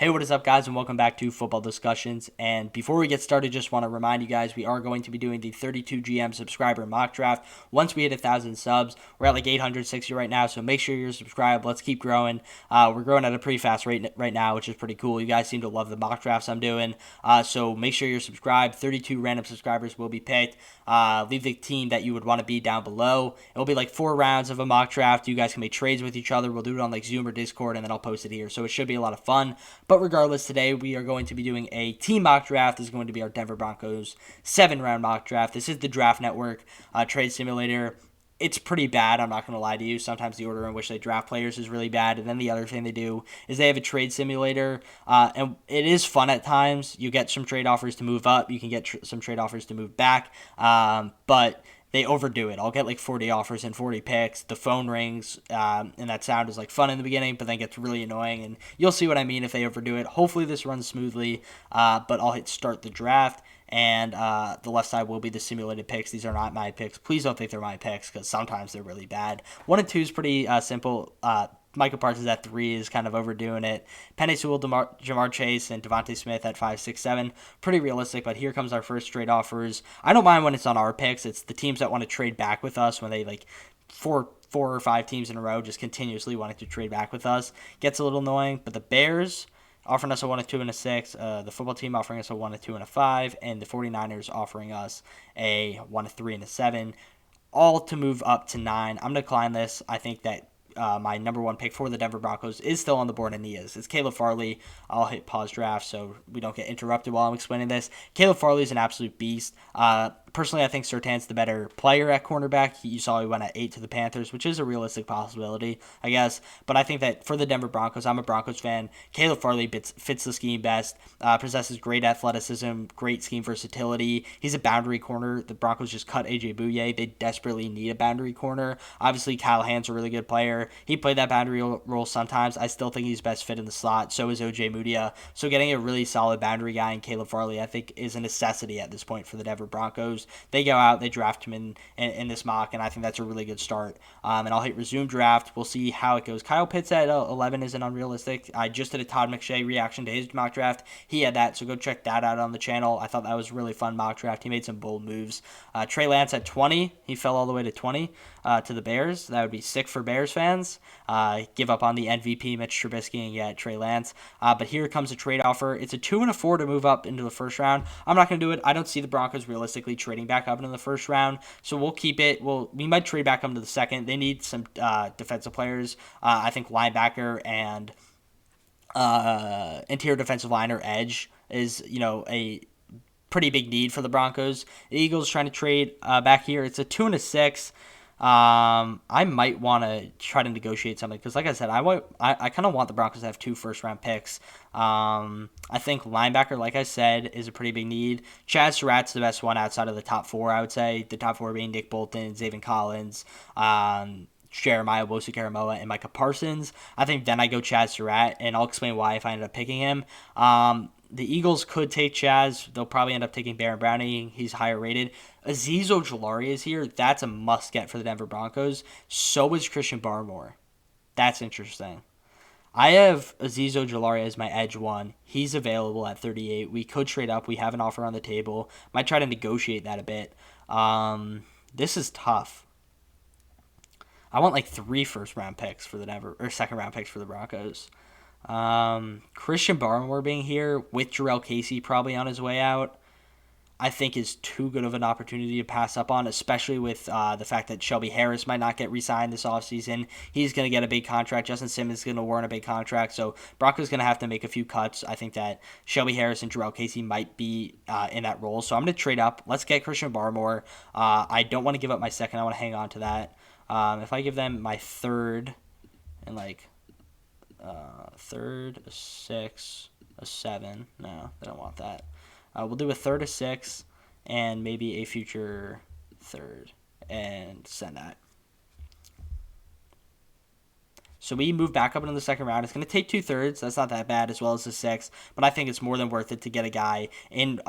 Hey, what is up, guys, and welcome back to Football Discussions. And before we get started, just want to remind you guys we are going to be doing the 32 GM subscriber mock draft once we hit 1,000 subs. We're at like 860 right now, so make sure you're subscribed. Let's keep growing. We're growing at a pretty fast rate right now, which is pretty cool. You guys seem to love the mock drafts I'm doing, so make sure you're subscribed. 32 random subscribers will be picked. Leave the team that you would want to be down below. It'll be like 4 rounds of a mock draft. You guys can make trades with each other. We'll do it on like Zoom or Discord, and then I'll post it here. So it should be a lot of fun. But regardless, today we are going to be doing a team mock draft. This is going to be our Denver Broncos 7-round mock draft. This is the Draft Network trade simulator. It's pretty bad, I'm not going to lie to you. Sometimes the order in which they draft players is really bad. And then the other thing they do is they have a trade simulator. And it is fun at times. You get some trade offers to move up. You can get some trade offers to move back. But they overdo it. I'll get like 40 offers and 40 picks. The phone rings, and that sound is like fun in the beginning, but then gets really annoying. And you'll see what I mean if they overdo it. Hopefully this runs smoothly, but I'll hit start the draft. And the left side will be the simulated picks. These are not my picks. Please don't think they're my picks because sometimes they're really bad. 1 and 2 is pretty simple. Micah Parsons at 3 is kind of overdoing it. Penei Sewell, Jamar Chase, and Devontae Smith at 5, 6, 7. Pretty realistic, but here comes our first trade offers. I don't mind when it's on our picks. It's the teams that want to trade back with us when they like four or 5 teams in a row just continuously wanting to trade back with us. Gets a little annoying, but the Bears offering us a 1, a 2, and a 6. The football team offering us a 1, a 2, and a 5. And the 49ers offering us a 1, a 3, and a 7. All to move up to 9. I'm going to decline this. I think that my number 1 pick for the Denver Broncos is still on the board, and he is. It's Caleb Farley. I'll hit pause draft so we don't get interrupted while I'm explaining this. Caleb Farley is an absolute beast. Personally, I think Surtain's the better player at cornerback. You saw he went at 8 to the Panthers, which is a realistic possibility, I guess. But I think that for the Denver Broncos, I'm a Broncos fan. Caleb Farley fits the scheme best, possesses great athleticism, great scheme versatility. He's a boundary corner. The Broncos just cut A.J. Bouye. They desperately need a boundary corner. Obviously, Kyle Hand's a really good player. He played that boundary role sometimes. I still think he's best fit in the slot. So is O.J. Mudia. So getting a really solid boundary guy in Caleb Farley, I think, is a necessity at this point for the Denver Broncos. They go out, they draft him in this mock, and I think that's a really good start. And I'll hit resume draft. We'll see how it goes. Kyle Pitts at 11 isn't unrealistic. I just did a Todd McShay reaction to his mock draft. He had that, so go check that out on the channel. I thought that was a really fun mock draft. He made some bold moves. Trey Lance at 20. He fell all the way to 20 to the Bears. That would be sick for Bears fans. Give up on the MVP, Mitch Trubisky, and get Trey Lance. But here comes a trade offer. It's a 2 and a 4 to move up into the first round. I'm not going to do it. I don't see the Broncos realistically trading back up into the first round, so we'll keep it. We might trade back up into the second. They need some defensive players. I think linebacker and interior defensive line or edge is a pretty big need for the Broncos. The Eagles trying to trade back here. It's a 2 and a 6. I might want to try to negotiate something because, like I said, I kind of want the Broncos to have 2 first-round picks. I think linebacker, like I said, is a pretty big need. Chaz Surratt's the best one outside of the top 4, I would say. The top 4 being Nick Bolton, Zaven Collins, Jeremiah Owusu-Koramoah, and Micah Parsons. I think then I go Chaz Surratt, and I'll explain why if I end up picking him. The Eagles could take Chaz. They'll probably end up taking Baron Browning. He's higher rated. Azeez Ojulari is here. That's a must-get for the Denver Broncos. So is Christian Barmore. That's interesting. I have Azeez Ojulari as my edge 1. He's available at 38. We could trade up. We have an offer on the table. Might try to negotiate that a bit. This is tough. I want like 3 first-round picks for the Denver, or second-round picks for the Broncos. Christian Barmore being here with Jarrell Casey probably on his way out, I think is too good of an opportunity to pass up on, especially with the fact that Shelby Harris might not get re-signed this offseason. He's going to get a big contract. Justin Simmons is going to warrant a big contract, so Broncos going to have to make a few cuts. I think that Shelby Harris and Jarrell Casey might be in that role, so I'm going to trade up. Let's get Christian Barmore. I don't want to give up my second. I want to hang on to that. If I give them my third and third, a 6, a 7. No, they don't want that. We'll do a third, a 6, and maybe a future third, and send that. So we move back up into the second round. It's going to take 2/3. That's not that bad, as well as the 6, but I think it's more than worth it to get a guy in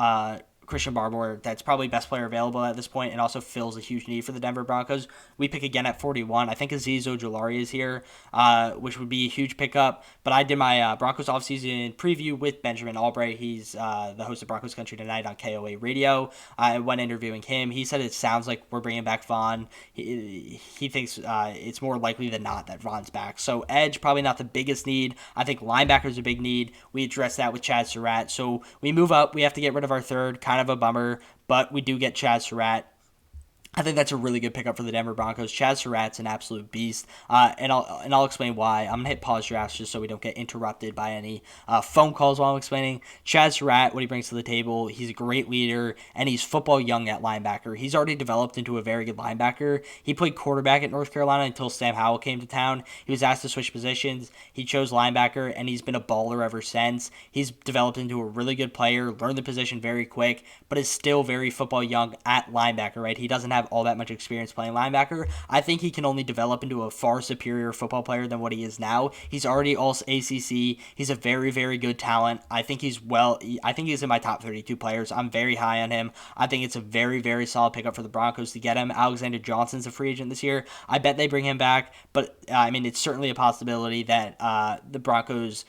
Christian Barmore, that's probably best player available at this point, and also fills a huge need for the Denver Broncos. We pick again at 41. I think Azeez Ojulari is here, which would be a huge pickup. But I did my Broncos offseason preview with Benjamin Albright. He's the host of Broncos Country Tonight on KOA Radio. When interviewing him, he said it sounds like we're bringing back Vaughn. He thinks it's more likely than not that Vaughn's back. So edge, probably not the biggest need. I think linebacker is a big need. We address that with Chad Surratt. So we move up. We have to get rid of our third. Kind of a bummer, but we do get Chad Surratt. I think that's a really good pickup for the Denver Broncos. Chad Surratt's an absolute beast, and I'll explain why. I'm gonna hit pause drafts just so we don't get interrupted by any phone calls while I'm explaining. Chad Surratt, what he brings to the table, he's a great leader, and he's football young at linebacker. He's already developed into a very good linebacker. He played quarterback at North Carolina until Sam Howell came to town. He was asked to switch positions. He chose linebacker, and he's been a baller ever since. He's developed into a really good player, learned the position very quick, but is still very football young at linebacker. Right? He doesn't have all that much experience playing linebacker. I think he can only develop into a far superior football player than what he is now. He's already all ACC. He's a very, very good talent. I think he's in my top 32 players. I'm very high on him. I think it's a very, very solid pickup for the Broncos to get him. Alexander Johnson's a free agent this year. I bet they bring him back, but it's certainly a possibility that the Broncos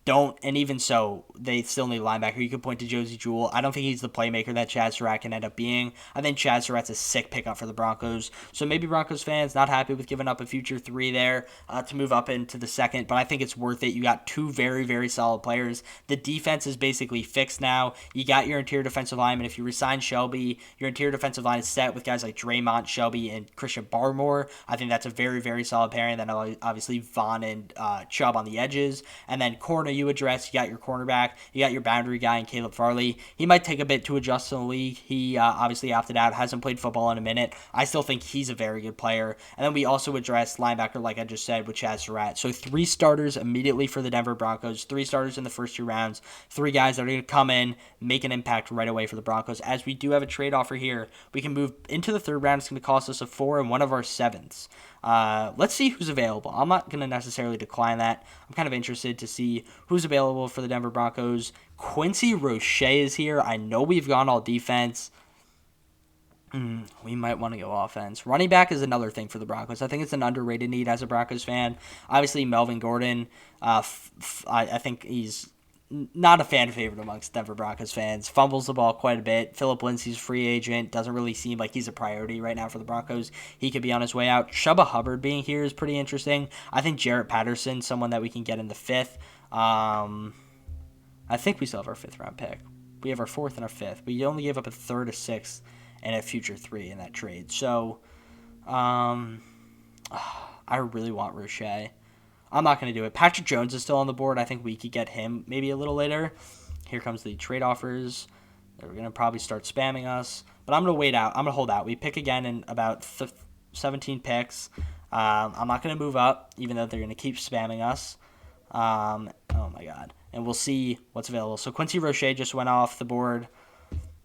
don't, and even so, they still need a linebacker. You could point to Josie Jewell. I don't think he's the playmaker that Chad Surratt can end up being. I think Chad Surratt's a sick pickup for the Broncos. So maybe Broncos fans not happy with giving up a future 3 there to move up into the second, but I think it's worth it. You got 2 very, very solid players. The defense is basically fixed now. You got your interior defensive lineman. If you resign Shelby, your interior defensive line is set with guys like Draymond, Shelby, and Christian Barmore. I think that's a very, very solid pairing. Then obviously Vaughn and Chubb on the edges. And then corner you address. You got your cornerback. You got your boundary guy in Caleb Farley. He might take a bit to adjust in the league. He obviously opted out, hasn't played football in a minute. I still think he's a very good player. And then we also address linebacker, like I just said, with Chad Surratt. So 3 starters immediately for the Denver Broncos. 3 starters in the first 2 rounds. 3 guys that are going to come in, make an impact right away for the Broncos. As we do have a trade offer here, we can move into the 3rd round. It's going to cost us a 4 and one of our 7s. Let's see who's available. I'm not going to necessarily decline that. I'm kind of interested to see who's available for the Denver Broncos. Quincy Roche is here. I know we've gone all defense. We might want to go offense. Running back is another thing for the Broncos. I think it's an underrated need as a Broncos fan. Obviously, Melvin Gordon, I think he's not a fan favorite amongst Denver Broncos fans. Fumbles the ball quite a bit. Phillip Lindsay's free agent. Doesn't really seem like he's a priority right now for the Broncos. He could be on his way out. Chuba Hubbard being here is pretty interesting. I think Jarrett Patterson, someone that we can get in the 5th. I think we still have our 5th round pick. We have our 4th and our 5th. We only gave up a 3rd, a 6th, and a future 3 in that trade. So, I really want Roche. I'm not going to do it. Patrick Jones is still on the board. I think we could get him maybe a little later. Here comes the trade offers. They're going to probably start spamming us. But I'm going to wait out. I'm going to hold out. We pick again in about 17 picks. I'm not going to move up, even though they're going to keep spamming us. Oh, my God. And we'll see what's available. So Quincy Roche just went off the board.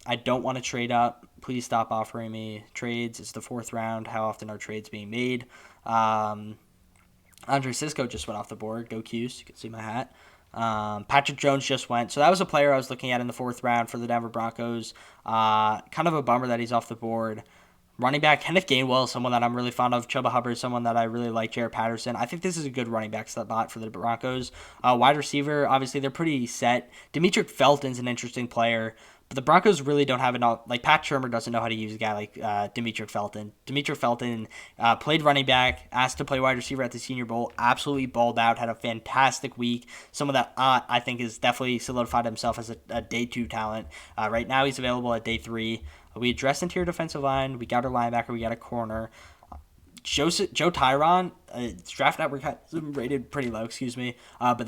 I don't want to trade up. Please stop offering me trades. It's the 4th round. How often are trades being made? Andre Sisco just went off the board. Go Qs. You can see my hat. Patrick Jones just went. So that was a player I was looking at in the 4th round for the Denver Broncos. Kind of a bummer that he's off the board. Running back, Kenneth Gainwell is someone that I'm really fond of. Chuba Hubbard is someone that I really like. Jarrett Patterson. I think this is a good running back spot for the Broncos. Wide receiver, obviously, they're pretty set. Demetric Felton's an interesting player. But the Broncos really don't have enough. Like, Pat Shurmur doesn't know how to use a guy like Demetric Felton. Demetric Felton played running back, asked to play wide receiver at the Senior Bowl, absolutely balled out, had a fantastic week. Someone that I think has definitely solidified himself as a day 2 talent. Right now he's available at day 3. We addressed interior defensive line. We got our linebacker. We got a corner. Joe Tyron, Draft Network has him rated pretty low, but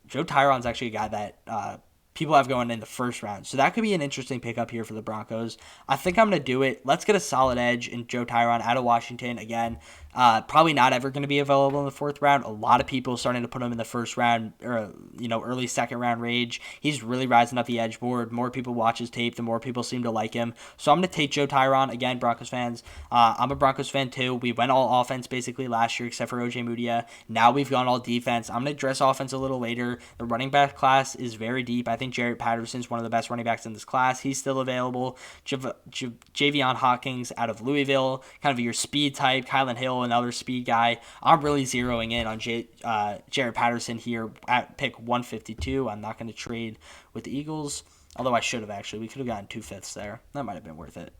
Joe Tyron's actually a guy that people have going in the 1st round. So that could be an interesting pickup here for the Broncos. I think I'm going to do it. Let's get a solid edge in Joe Tyron out of Washington. Again, Probably not ever going to be available in the fourth round. A lot of people starting to put him in the first round or early second round range. He's really rising up the edge board. More people watch his tape, the more people seem to like him. So I'm going to take Joe Tyron again. Broncos fans. I'm a Broncos fan too. We went all offense basically last year except for OJ Mudia. Now we've gone all defense. I'm going to address offense a little later. The running back class is very deep. I think Jarrett Patterson's one of the best running backs in this class. He's still available. Javion Hawkins out of Louisville, kind of your speed type. Kylan Hill, another speed guy. I'm really zeroing in on Jarrett Patterson here at pick 152. I'm not going to trade with the Eagles, although I should have actually. We could have gotten 2/5 there. That might have been worth it.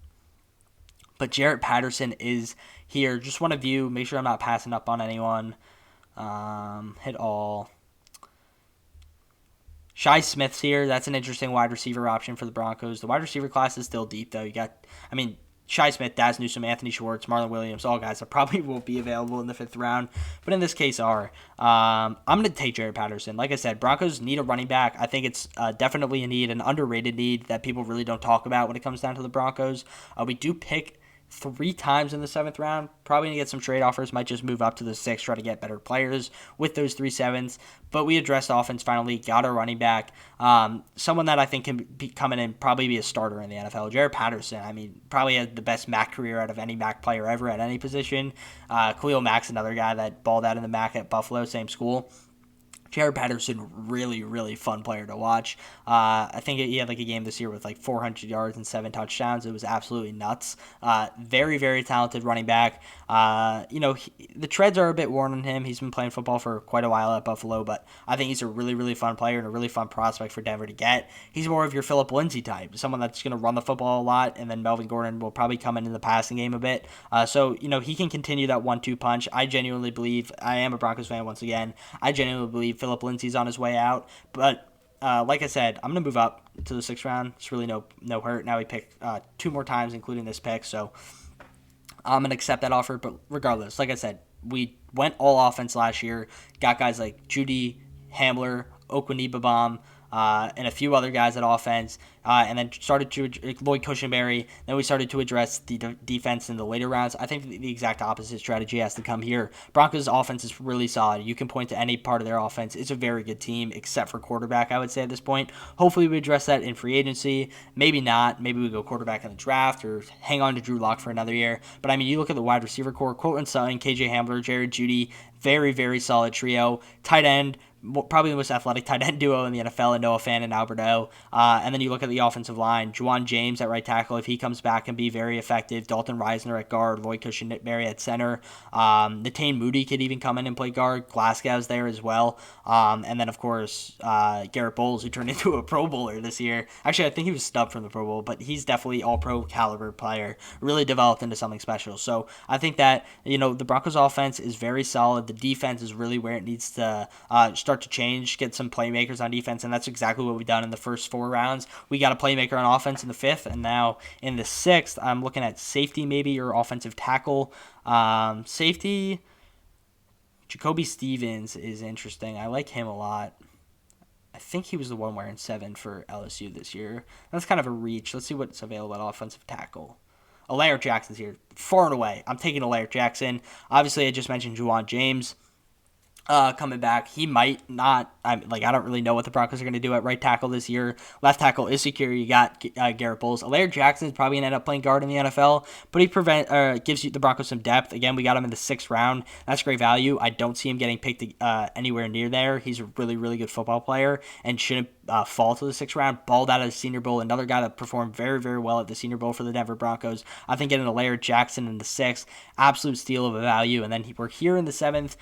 But Jarrett Patterson is here. Just want to view, make sure I'm not passing up on anyone. Hit all. Shi Smith's here. That's an interesting wide receiver option for the Broncos. The wide receiver class is still deep, though. Shi Smith, Daz Newsome, Anthony Schwartz, Marlon Williams, all guys that probably won't be available in the fifth round, but in this case are. I'm going to take Jarrett Patterson. Like I said, Broncos need a running back. I think it's definitely a need, an underrated need that people really don't talk about when it comes down to the Broncos. We do pick 3 times in the 7th round. Probably going to get some trade offers. Might just move up to the 6th, try to get better players with those 3 7s. But we addressed offense finally, got a running back. Someone that I think can be coming in, probably be a starter in the NFL. Jarrett Patterson, probably had the best MAC career out of any MAC player ever at any position. Khalil Mack's another guy that balled out in the MAC at Buffalo, same school. Jarrett Patterson, really, really fun player to watch. I think he had a game this year with 400 yards and 7 touchdowns. It was absolutely nuts. Very, very talented running back. The treads are a bit worn on him. He's been playing football for quite a while at Buffalo, but I think he's a really, really fun player and a really fun prospect for Denver to get. He's more of your Phillip Lindsay type, someone that's going to run the football a lot, and then Melvin Gordon will probably come in the passing game a bit. So he can continue that 1-2 punch. I genuinely believe, I am a Broncos fan once again, I genuinely believe Phillip Lindsay's on his way out, but like I said, I'm going to move up to the 6th round. It's really no hurt. Now we pick 2 more times, including this pick, so I'm going to accept that offer. But regardless, like I said, we went all offense last year, got guys like Judy, Hamler, Okwunibabam, and a few other guys at offense, and then started to Lloyd Cushenberry. Then we started to address the defense in the later rounds. I think the exact opposite strategy has to come here. Broncos' offense is really solid. You can point to any part of their offense. It's a very good team, except for quarterback, I would say at this point. Hopefully we address that in free agency. Maybe not. Maybe we go quarterback in the draft or hang on to Drew Lock for another year. But you look at the wide receiver core, Courtland Sutton, KJ Hamler, Jared Jeudy, very, very solid trio. Tight end, probably the most athletic tight end duo in the NFL, and Noah Fant and Albert O. And then you look at the offensive line, Juwan James at right tackle, if he comes back, can be very effective. Dalton Reisner at guard, Lloyd Cushenberry at center. Netane Moody could even come in and play guard. Glasgow's there as well. And then, of course, Garrett Bowles, who turned into a Pro Bowler this year. Actually, I think he was snubbed from the Pro Bowl, but he's definitely all-pro caliber player, really developed into something special. So I think that, the Broncos offense is very solid. The defense is really where it needs to start to change, get some playmakers on defense, and that's exactly what we've done in the first 4 rounds. We got a playmaker on offense in the 5th, and now in the 6th, I'm looking at safety maybe or offensive tackle. Safety, Jacoby Stevens is interesting. I like him a lot. I think he was the one wearing 7 for LSU this year. That's kind of a reach. Let's see what's available at offensive tackle. Alaire Jackson's here, far and away. I'm taking Alaire Jackson. Obviously, I just mentioned Juwan James coming back. He might not. I don't really know what the Broncos are going to do at right tackle this year. Left tackle is secure. You got Garrett Bowles. Alaire Jackson is probably going to end up playing guard in the NFL, but he gives you the Broncos some depth. Again, we got him in the 6th round. That's great value. I don't see him getting picked anywhere near there. He's a really, really good football player and shouldn't fall to the 6th round. Balled out of the Senior Bowl. Another guy that performed very, very well at the Senior Bowl for the Denver Broncos. I think getting Alaire Jackson in the 6th, absolute steal of a value. And then we're here in the 7th.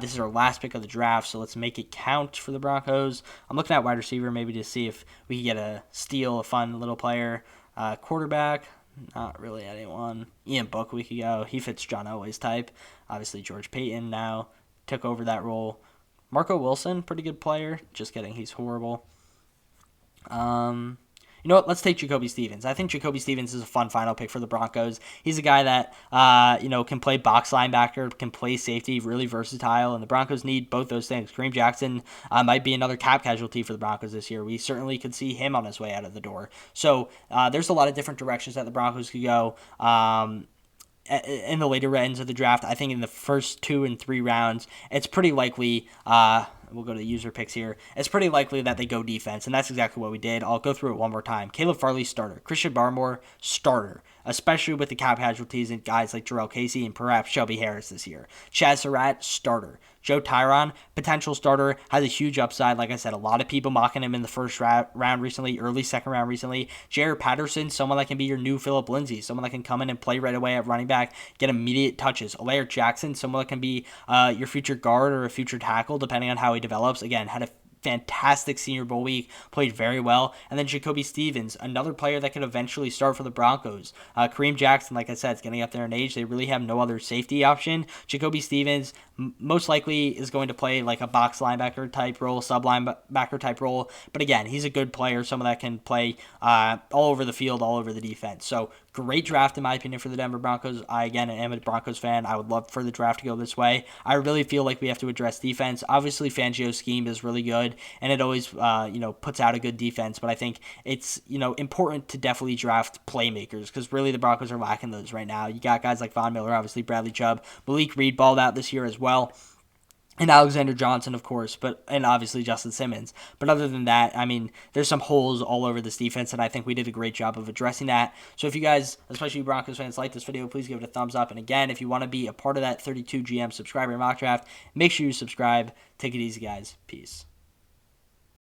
This is our last pick of the draft, so let's make it count for the Broncos. I'm looking at wide receiver maybe to see if we can get a steal, a fun little player. Quarterback, not really anyone. Ian Book we could go. He fits John Elway's type. Obviously George Payton now took over that role. Marco Wilson, pretty good player. Just kidding, he's horrible. You know what? Let's take Jacoby Stevens. I think Jacoby Stevens is a fun final pick for the Broncos. He's a guy that, can play box linebacker, can play safety, really versatile, and the Broncos need both those things. Kareem Jackson might be another cap casualty for the Broncos this year. We certainly could see him on his way out of the door. So there's a lot of different directions that the Broncos could go. in the later ends of the draft. I think in the first 2 and 3 rounds, it's pretty likely. We'll go to the user picks here. It's pretty likely that they go defense, and that's exactly what we did. I'll go through it one more time. Caleb Farley, starter. Christian Barmore, starter, especially with the cap casualties and guys like Jarrell Casey and perhaps Shelby Harris this year. Chaz Surratt, starter. Joe Tyron, potential starter, has a huge upside. Like I said, a lot of people mocking him in the first round recently, early second round recently. Jared Patterson, someone that can be your new Phillip Lindsay, someone that can come in and play right away at running back, get immediate touches. Alaire Jackson, someone that can be your future guard or a future tackle, depending on how he develops. Again, had a fantastic Senior Bowl week, played very well. And then Jacoby Stevens, another player that could eventually start for the Broncos. Kareem Jackson, like I said, is getting up there in age. They really have no other safety option. Jacoby Stevens most likely is going to play like a box linebacker type role, sub linebacker type role. But again, he's a good player, someone that can play all over the field, all over the defense. So great draft in my opinion for the Denver Broncos. I, again, am a Broncos fan. I would love for the draft to go this way. I really feel like we have to address defense. Obviously, Fangio's scheme is really good, and it always puts out a good defense. But I think it's important to definitely draft playmakers because really the Broncos are lacking those right now. You got guys like Von Miller, obviously Bradley Chubb, Malik Reed balled out this year as well. And Alexander Johnson, of course, and obviously Justin Simmons. But other than that, I mean, there's some holes all over this defense, and I think we did a great job of addressing that. So if you guys, especially Broncos fans, like this video, please give it a thumbs up. And again, if you want to be a part of that 32 GM subscriber mock draft, make sure you subscribe. Take it easy, guys. Peace.